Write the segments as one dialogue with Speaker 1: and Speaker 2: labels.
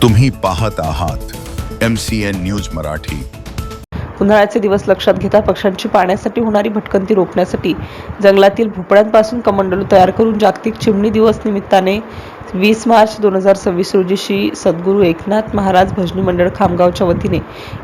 Speaker 1: तुम्ही पाहत आहात MCN न्यूज मराठी।
Speaker 2: उन्हाळ्याचे दिवस लक्षात घेता पक्ष्यांची पाण्यासाठी होणारी भटकंती रोखण्यासाठी जंगलातील भोपळ्यांपासून कमंडलू तयार करून जागतिक चिमणी दिवस निमित्ताने 20 मार्च 2026 रोजी श्री सद्गुरू एकनाथ महाराज भजनी मंडळ खामगावच्या वतीने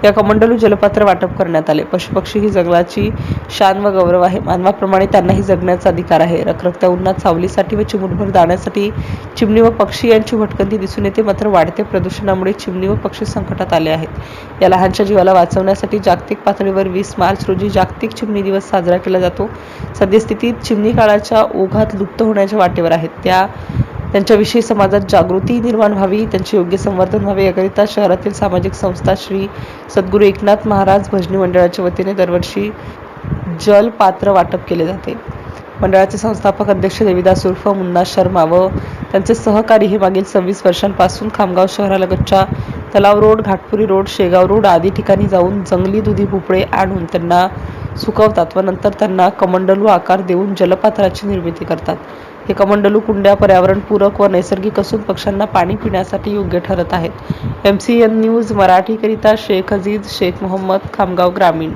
Speaker 2: या कमंडलू जलपात्र वाटप करण्यात आले। पशुपक्षी ही जंगलाची शान व गौरव आहे। मानवाप्रमाणे त्यांनाही जगण्याचा अधिकार आहे। रखरखत्या उन्हात सावलीसाठी व चिमूटभर दाण्यासाठी चिमणी व पक्षी यांची भटकंती दिसून येते। मात्र वाढत्या प्रदूषणामुळे चिमणी व पक्षी संकटात आले आहेत। या लहानशा जीवाला वाचवण्यासाठी जागतिक पातळीवर 20 मार्च रोजी जागतिक चिमणी दिवस साजरा केला जातो। सद्यस्थितीत चिमणी काळाच्या ओघात लुप्त होण्याच्या वाटेवर आहेत। त्यांच्याविषयी समाजात जागृती निर्माण व्हावी, त्यांचे योग्य संवर्धन व्हावे याकरिता शहरातील सामाजिक संस्था श्री सद्गुरू एकनाथ महाराज भजनी मंडळाच्या वतीने दरवर्षी जल पात्र वाटप केले जाते। मंडळाचे संस्थापक अध्यक्ष देवीदास उर्फ मुन्ना शर्मा व त्यांचे सहकारी हे मागील 26 वर्षांपासून खामगाव शहरालगतच्या तलाव road, Ghatpuri road, Shegaon road आदी ठिकाणी जाऊन जंगली दुधी भोपळे आणून त्यांना सुकवतात व नंतर त्यांना कमंडलू आकार देऊन जलपात्राची निर्मिती करतात। हे कमंडलू कुंड्या पर्यावरणपूरक व नैसर्गिक असून पक्ष्यांना पाणी पिण्यासाठी योग्य ठरत आहेत। MCN न्यूज मराठीकरिता शेख अजीज शेख मोहम्मद, खामगाव ग्रामीण।